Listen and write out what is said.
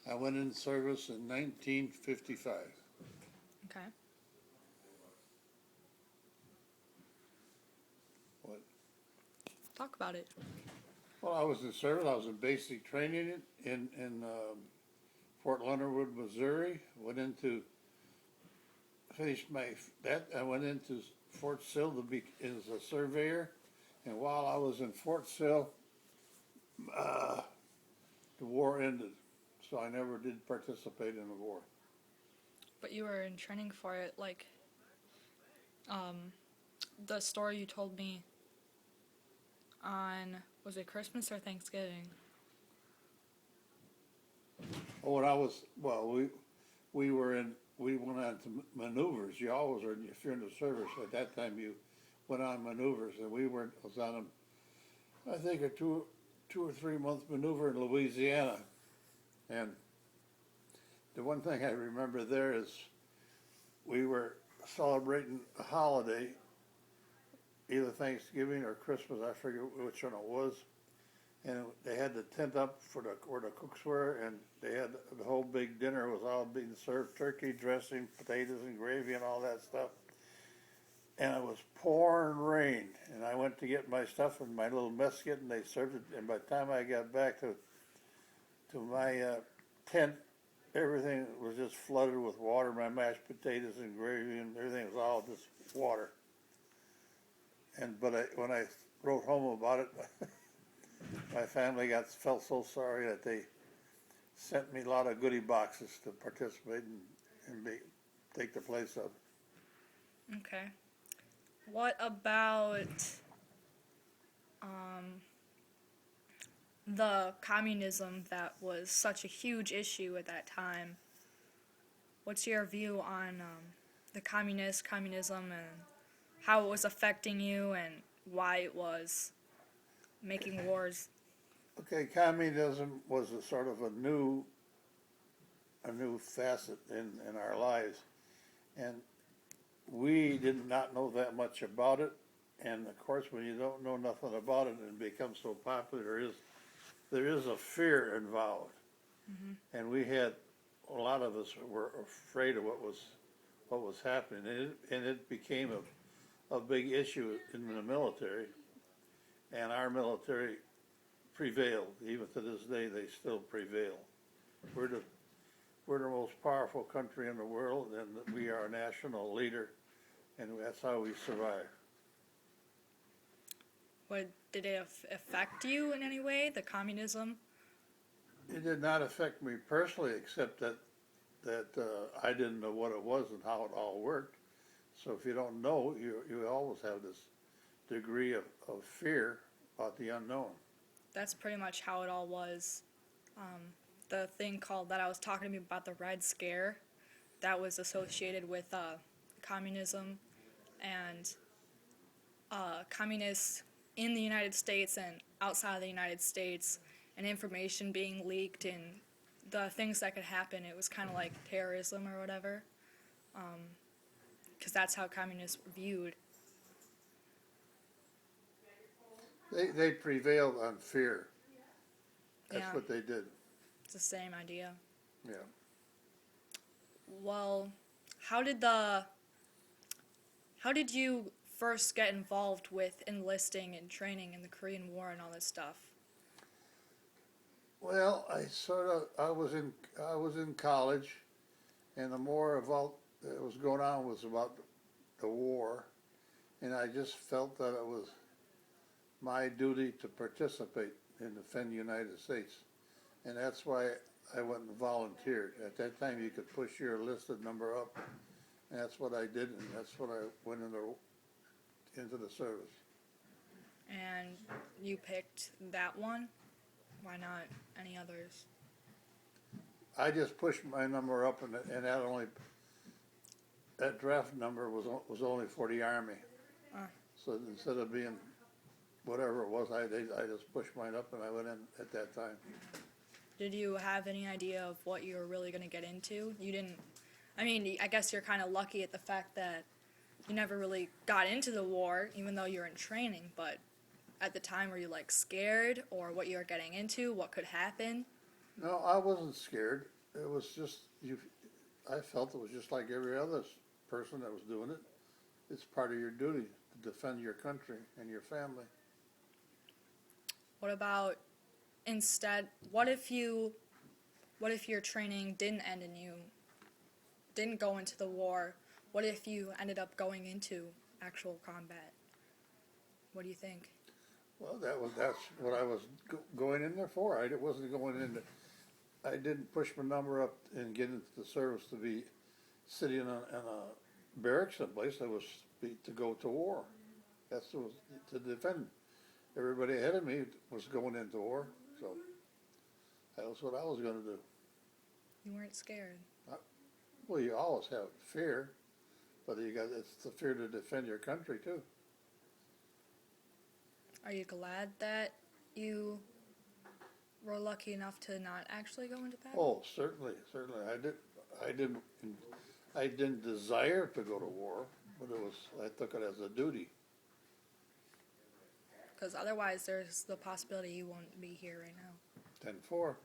I went in service in 1955. Okay. What? Talk about it. Well, I was in service. I was in basic training in Fort Leonard Wood, Missouri. Went into finished my that. I went into Fort Sill to be as a surveyor, and while I was in Fort Sill, uh, the war ended. So I never did participate in the war. But you were in training for it, like um, the story you told me on, was it Christmas or Thanksgiving? When I was well, we went on to maneuvers. You always are if you're in the service at that time. You went on maneuvers, and we were was on I think a 2 or 3 month maneuver in Louisiana. And the one thing I remember there is we were celebrating a holiday, either Thanksgiving or Christmas. I forget which one it was. And they had the tent up for where the cooks were, and they had the whole big dinner was all being served: turkey, dressing, potatoes, and gravy, and all that stuff. And it was pouring rain, and I went to get my stuff in my little mess kit, and they served it. And by the time I got back to my tent, everything was just flooded with water. My mashed potatoes and gravy and everything was all just water. And when I wrote home about it, my family felt so sorry that they sent me a lot of goodie boxes to participate and take the place of. Okay. What about um, the communism that was such a huge issue at that time? What's your view on the communism, and how it was affecting you, and why it was making wars? Okay, communism was a sort of a new facet in our lives, and we did not know that much about it. And of course, when you don't know nothing about it and it becomes so popular, there is a fear involved. Mm-hmm. And we had a lot of us were afraid of what was happening, and it became a big issue in the military. And our military prevailed. Even to this day, they still prevail. We're the we're the most powerful country in the world, and we are a national leader, and that's how we survive. What did it affect you in any way? The communism? It did not affect me personally, except that I didn't know what it was and how it all worked. So if you don't know, you always have this degree of fear about the unknown. That's pretty much how it all was. Um, the thing called that I was talking to you about, the Red Scare, that was associated with communism and communists in the United States and outside of the United States, and information being leaked and the things that could happen. It was kind of like terrorism or whatever, because that's how communists were viewed. They prevailed on fear. That's Yeah, what they did. it's the same idea. Yeah. Well, how did the how did you first get involved with enlisting and training in the Korean War and all this stuff? Well, I was in college, and the more about that was going on was about the war, and I just felt that it was my duty to participate and defend the United States, and that's why I went and volunteered. At that time, you could push your enlisted number up, and that's what I did, and that's what I went into the service. And you picked that one? Why not any others? I just pushed my number up, and that draft number was only for the Army. Uh, So instead of being whatever it was, I just pushed mine up and I went in at that time. did you have any idea of what you were really going to get into? You didn't. I mean, I guess you're kind of lucky at the fact that you never really got into the war, even though you're in training. But at the time, were you like scared or what you were getting into, what could happen? No, I wasn't scared. It was just, I felt it was just like every other person that was doing it. It's part of your duty to defend your country and your family. What about instead, what if your training didn't end and you didn't go into the war? What if you ended up going into actual combat? What do you think? Well, that's what I was going in there for. I wasn't going into, I didn't push my number up and get into the service to be sitting in a barrack someplace. I was to go to war. That's was to defend. Everybody ahead of me was going into war, so that was what I was going to do. You weren't scared. Well, you always have fear, but it's the fear to defend your country too. Are you glad that you were lucky enough to not actually go into battle? Oh, certainly, certainly. I didn't desire to go to war, but I took it as a duty. Because otherwise, there's the possibility you won't be here right now. 10-4.